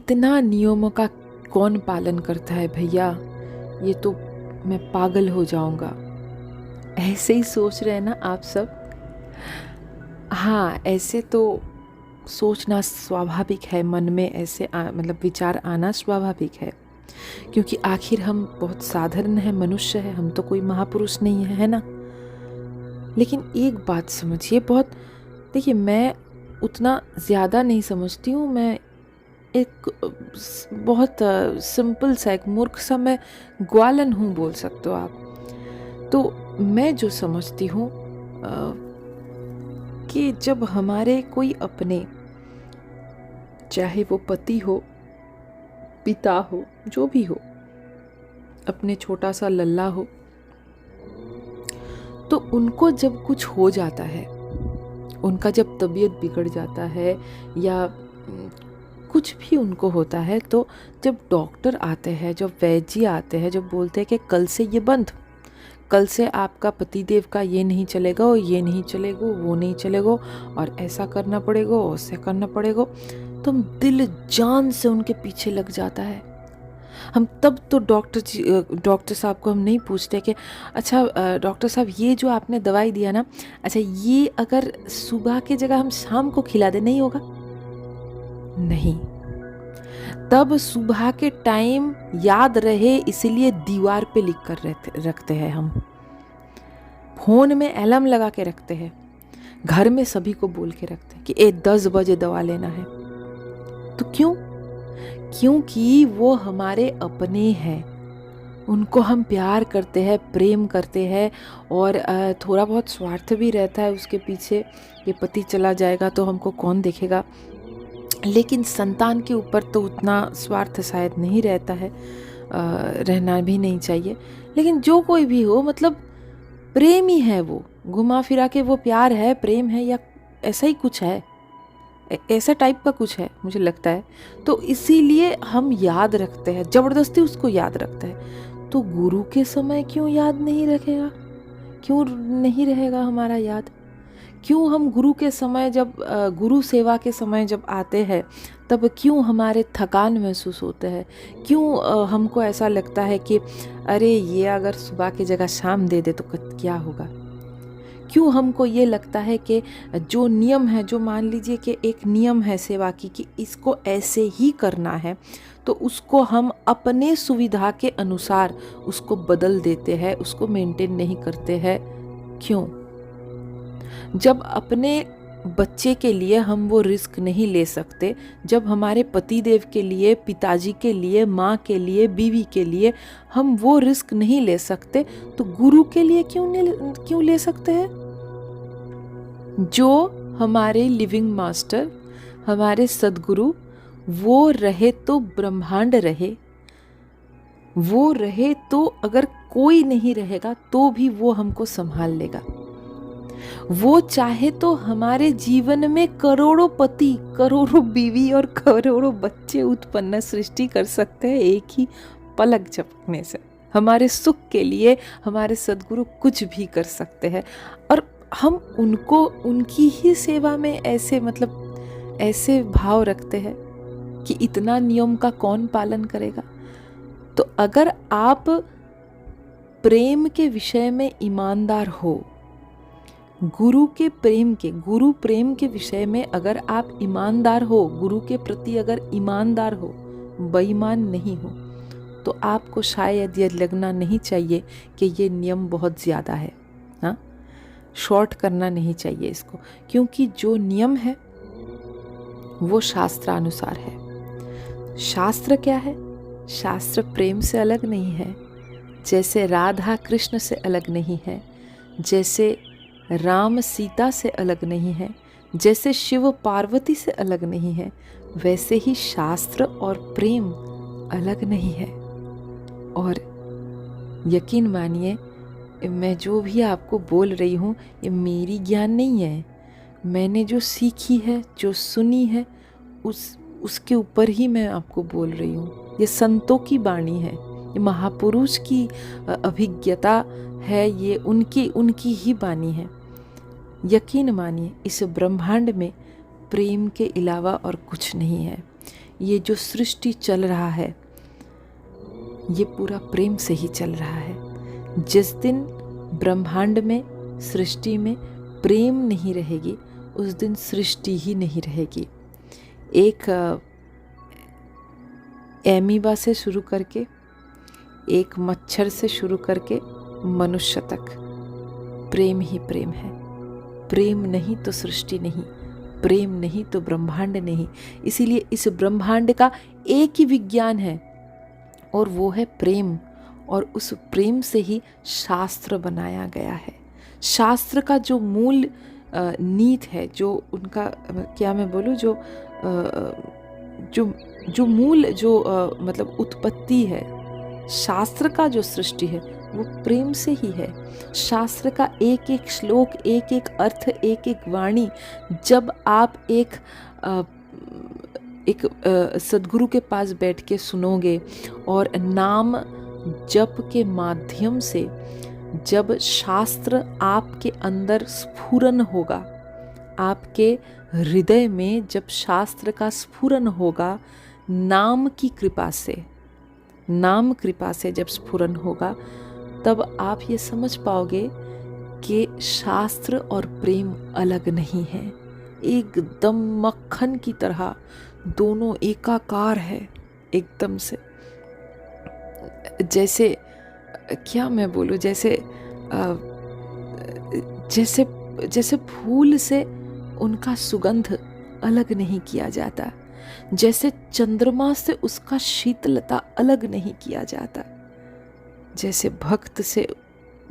इतना नियमों का कौन पालन करता है भैया, ये तो मैं पागल हो जाऊंगा। ऐसे ही सोच रहे हैं ना आप सब? हाँ, ऐसे तो सोचना स्वाभाविक है, मन में ऐसे मतलब विचार आना स्वाभाविक है, क्योंकि आखिर हम बहुत साधारण है, मनुष्य है, हम तो कोई महापुरुष नहीं है ना। लेकिन एक बात समझिए, देखिए मैं उतना ज़्यादा नहीं समझती हूँ, मैं एक बहुत सिंपल सा, एक मूर्ख सा मैं ग्वालन हूँ, बोल सकते हो आप। तो मैं जो समझती हूँ कि जब हमारे कोई अपने, चाहे वो पति हो, पिता हो, जो भी हो, अपने छोटा सा लल्ला हो, तो उनको जब कुछ हो जाता है, उनका जब तबीयत बिगड़ जाता है या कुछ भी उनको होता है, तो जब डॉक्टर आते हैं, जब वैद्य जी आते हैं, जब बोलते हैं कि कल से ये बंद, कल से आपका पतिदेव का ये नहीं चलेगा, और ये नहीं चलेगा, वो नहीं चलेगा, और ऐसा करना पड़ेगा, वैसा करना पड़ेगा, तो हम दिल जान से उनके पीछे लग जाता है। हम तब तो डॉक्टर साहब को हम नहीं पूछते कि अच्छा डॉक्टर साहब, ये जो आपने दवाई दिया ना, अच्छा ये अगर सुबह की जगह हम शाम को खिला दे, नहीं होगा? नहीं। तब सुबह के टाइम याद रहे इसलिए दीवार पे लिख कर रखते हैं, हम फोन में अलार्म लगा के रखते हैं, घर में सभी को बोल के रखते हैं कि 10 बजे दवा लेना है। तो क्यों? क्योंकि वो हमारे अपने हैं, उनको हम प्यार करते हैं, प्रेम करते हैं, और थोड़ा बहुत स्वार्थ भी रहता है उसके पीछे, ये पति चला जाएगा तो हमको कौन देखेगा। लेकिन संतान के ऊपर तो उतना स्वार्थ शायद नहीं रहता है, रहना भी नहीं चाहिए। लेकिन जो कोई भी हो, मतलब प्रेम ही है वो, घुमा फिरा के वो प्यार है, प्रेम है, या ऐसा ही कुछ है, ऐसा टाइप का कुछ है मुझे लगता है। तो इसीलिए हम याद रखते हैं, ज़बरदस्ती उसको याद रखते हैं। तो गुरु के समय क्यों याद नहीं रखेगा? क्यों नहीं रहेगा हमारा याद? क्यों हम गुरु के समय, जब गुरु सेवा के समय जब आते हैं, तब क्यों हमारे थकान महसूस होते हैं? क्यों हमको ऐसा लगता है कि अरे ये अगर सुबह की जगह शाम दे दे तो क्या होगा? क्यों हमको ये लगता है कि जो नियम है, जो मान लीजिए कि एक नियम है सेवा की कि इसको ऐसे ही करना है, तो उसको हम अपने सुविधा के अनुसार उसको बदल देते हैं, उसको मेंटेन नहीं करते हैं। क्यों? जब अपने बच्चे के लिए हम वो रिस्क नहीं ले सकते, जब हमारे पतिदेव के लिए, पिताजी के लिए, माँ के लिए, बीवी के लिए हम वो रिस्क नहीं ले सकते, तो गुरु के लिए क्यों ले सकते हैं? जो हमारे लिविंग मास्टर, हमारे सदगुरु, वो रहे तो ब्रह्मांड रहे, वो रहे तो अगर कोई नहीं रहेगा तो भी वो हमको संभाल लेगा। वो चाहे तो हमारे जीवन में करोड़ों पति, करोड़ों बीवी और करोड़ों बच्चे उत्पन्न सृष्टि कर सकते हैं एक ही पलक झपकने से। हमारे सुख के लिए हमारे सदगुरु कुछ भी कर सकते हैं, और हम उनको, उनकी ही सेवा में ऐसे, मतलब ऐसे भाव रखते हैं कि इतना नियम का कौन पालन करेगा। तो अगर आप प्रेम के विषय में ईमानदार हो, गुरु प्रेम के विषय में अगर आप ईमानदार हो, गुरु के प्रति अगर ईमानदार हो, बेईमान नहीं हो, तो आपको शायद ये लगना नहीं चाहिए कि ये नियम बहुत ज़्यादा है। हाँ, शॉर्ट करना नहीं चाहिए इसको, क्योंकि जो नियम है वो शास्त्रानुसार है। शास्त्र क्या है? शास्त्र प्रेम से अलग नहीं है, जैसे राधा कृष्ण से अलग नहीं है, जैसे राम सीता से अलग नहीं है, जैसे शिव पार्वती से अलग नहीं है, वैसे ही शास्त्र और प्रेम अलग नहीं है। और यकीन मानिए, मैं जो भी आपको बोल रही हूँ ये मेरी ज्ञान नहीं है, मैंने जो सीखी है, जो सुनी है, उसके ऊपर ही मैं आपको बोल रही हूँ। ये संतों की वाणी है, ये महापुरुष की अभिज्ञता है, ये उनकी ही वाणी है। यकीन मानिए, इस ब्रह्मांड में प्रेम के अलावा और कुछ नहीं है। ये जो सृष्टि चल रहा है ये पूरा प्रेम से ही चल रहा है। जिस दिन ब्रह्मांड में, सृष्टि में प्रेम नहीं रहेगी, उस दिन सृष्टि ही नहीं रहेगी। एक एमीबा से शुरू करके, एक मच्छर से शुरू करके मनुष्य तक प्रेम ही प्रेम है। प्रेम नहीं तो सृष्टि नहीं, प्रेम नहीं तो ब्रह्मांड नहीं। इसीलिए इस ब्रह्मांड का एक ही विज्ञान है और वो है प्रेम, और उस प्रेम से ही शास्त्र बनाया गया है। शास्त्र का जो मूल नीति है, जो उनका क्या मैं बोलूँ, जो मूल मतलब उत्पत्ति है शास्त्र का, जो सृष्टि है वो प्रेम से ही है। शास्त्र का एक एक श्लोक, एक एक अर्थ, एक एक वाणी जब आप एक सद्गुरु के पास बैठ के सुनोगे और नाम जप के माध्यम से जब शास्त्र आपके अंदर स्फुरन होगा, आपके हृदय में जब शास्त्र का स्फुरन होगा, नाम की कृपा से, नाम कृपा से जब स्फुरन होगा, तब आप ये समझ पाओगे कि शास्त्र और प्रेम अलग नहीं है। एकदम मक्खन की तरह दोनों एकाकार है एकदम से। जैसे क्या मैं बोलूँ, जैसे फूल से उनका सुगंध अलग नहीं किया जाता, जैसे चंद्रमा से उसका शीतलता अलग नहीं किया जाता, जैसे भक्त से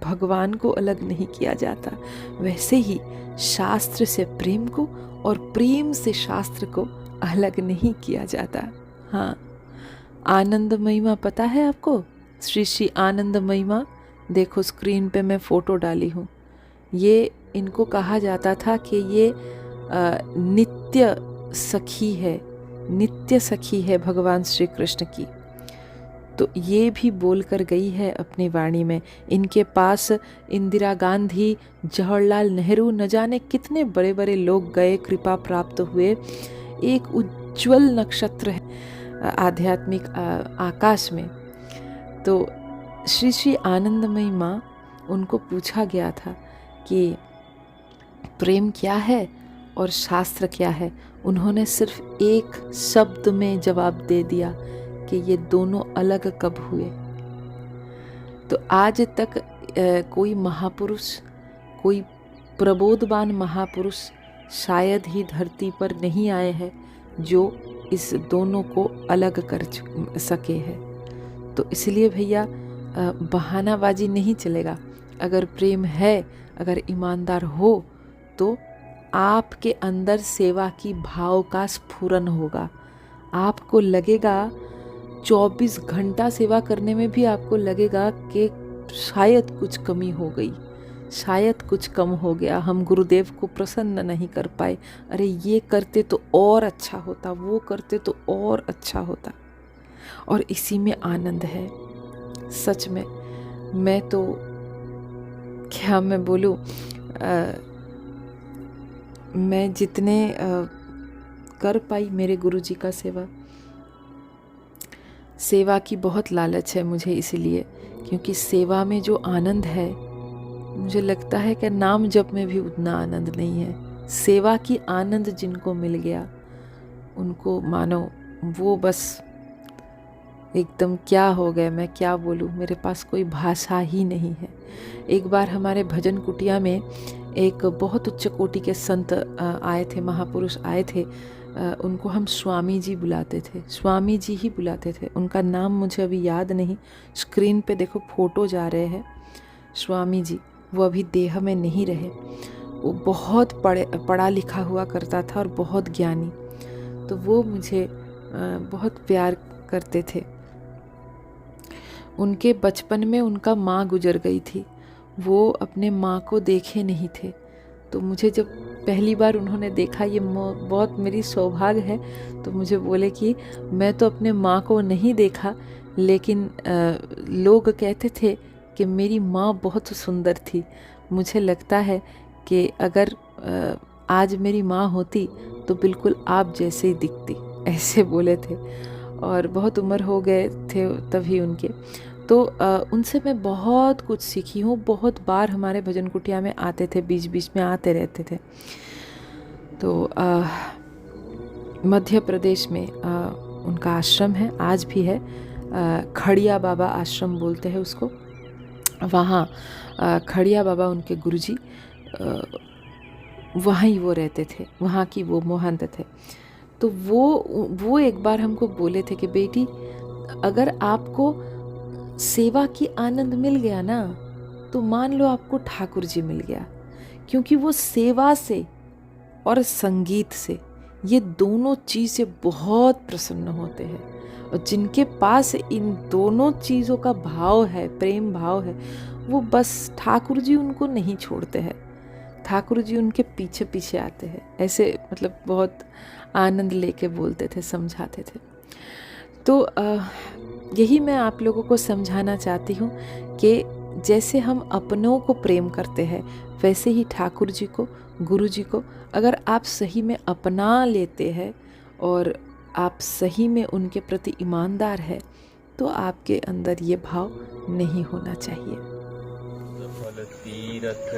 भगवान को अलग नहीं किया जाता, वैसे ही शास्त्र से प्रेम को और प्रेम से शास्त्र को अलग नहीं किया जाता। हाँ, आनंद महिमा पता है आपको? श्री श्री आनंद महिमा, देखो स्क्रीन पे मैं फ़ोटो डाली हूँ। ये इनको कहा जाता था कि ये नित्य सखी है, नित्य सखी है भगवान श्री कृष्ण की। तो ये भी बोल कर गई है अपनी वाणी में। इनके पास इंदिरा गांधी, जवाहरलाल नेहरू, न जाने कितने बड़े बड़े लोग गए, कृपा प्राप्त हुए। एक उज्जवल नक्षत्र है आध्यात्मिक आकाश में। तो श्री श्री आनंदमयी माँ, उनको पूछा गया था कि प्रेम क्या है और शास्त्र क्या है। उन्होंने सिर्फ एक शब्द में जवाब दे दिया कि ये दोनों अलग कब हुए। तो आज तक कोई महापुरुष, कोई प्रबोधवान महापुरुष शायद ही धरती पर नहीं आए हैं जो इस दोनों को अलग कर सके हैं। तो इसलिए भैया बहानाबाजी नहीं चलेगा। अगर प्रेम है, अगर ईमानदार हो, तो आपके अंदर सेवा की भाव का स्फुरन होगा। आपको लगेगा 24 घंटा सेवा करने में भी आपको लगेगा कि शायद कुछ कमी हो गई, शायद कुछ कम हो गया, हम गुरुदेव को प्रसन्न नहीं कर पाए, अरे ये करते तो और अच्छा होता, वो करते तो और अच्छा होता। और इसी में आनंद है सच में। मैं तो क्या मैं बोलूँ, मैं जितने कर पाई मेरे गुरुजी का सेवा की बहुत लालच है मुझे, इसलिए क्योंकि सेवा में जो आनंद है, मुझे लगता है कि नाम जप में भी उतना आनंद नहीं है। सेवा की आनंद जिनको मिल गया, उनको मानो वो बस एकदम क्या हो गए, मैं क्या बोलूँ, मेरे पास कोई भाषा ही नहीं है। एक बार हमारे भजन कुटिया में एक बहुत उच्च कोटि के संत आए थे, महापुरुष आए थे। उनको हम स्वामी जी बुलाते थे, स्वामी जी ही बुलाते थे। उनका नाम मुझे अभी याद नहीं, स्क्रीन पे देखो फोटो जा रहे हैं स्वामी जी। वो अभी देह में नहीं रहे। वो बहुत पढ़ा लिखा हुआ करता था और बहुत ज्ञानी। तो वो मुझे बहुत प्यार करते थे। उनके बचपन में उनका माँ गुजर गई थी, वो अपने माँ को देखे नहीं थे। तो मुझे जब पहली बार उन्होंने देखा, ये बहुत मेरी सौभाग्य है। तो मुझे बोले कि मैं तो अपने माँ को नहीं देखा, लेकिन लोग कहते थे कि मेरी माँ बहुत सुंदर थी। मुझे लगता है कि अगर आज मेरी माँ होती तो बिल्कुल आप जैसे ही दिखती। ऐसे बोले थे, और बहुत उम्र हो गए थे तभी उनके। तो उनसे मैं बहुत कुछ सीखी हूँ। बहुत बार हमारे भजन कुटिया में आते थे, बीच बीच में आते रहते थे। तो मध्य प्रदेश में उनका आश्रम है, आज भी है, खड़िया बाबा आश्रम बोलते हैं उसको। वहाँ खड़िया बाबा उनके गुरुजी, वहाँ ही वो रहते थे, वहाँ की वो महंत थे। तो वो एक बार हमको बोले थे कि बेटी, अगर आपको सेवा की आनंद मिल गया ना, तो मान लो आपको ठाकुर जी मिल गया, क्योंकि वो सेवा से और संगीत से, ये दोनों चीज़ें बहुत प्रसन्न होते हैं। और जिनके पास इन दोनों चीज़ों का भाव है, प्रेम भाव है, वो बस ठाकुर जी उनको नहीं छोड़ते हैं, ठाकुर जी उनके पीछे पीछे आते हैं। ऐसे मतलब बहुत आनंद लेके बोलते थे, समझाते थे। तो यही मैं आप लोगों को समझाना चाहती हूँ कि जैसे हम अपनों को प्रेम करते हैं, वैसे ही ठाकुर जी को, गुरु जी को अगर आप सही में अपना लेते हैं और आप सही में उनके प्रति ईमानदार है, तो आपके अंदर ये भाव नहीं होना चाहिए। सफल तीरथ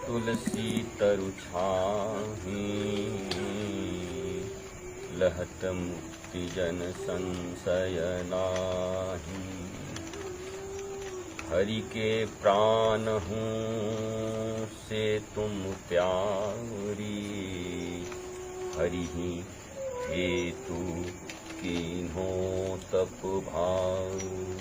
तुलसी तरु छाही, लहत मुक्ति जन संशय नाही। हरि के प्राण हूँ से तुम प्यारी, हरि ही हेतु कीन्हो तप भारी।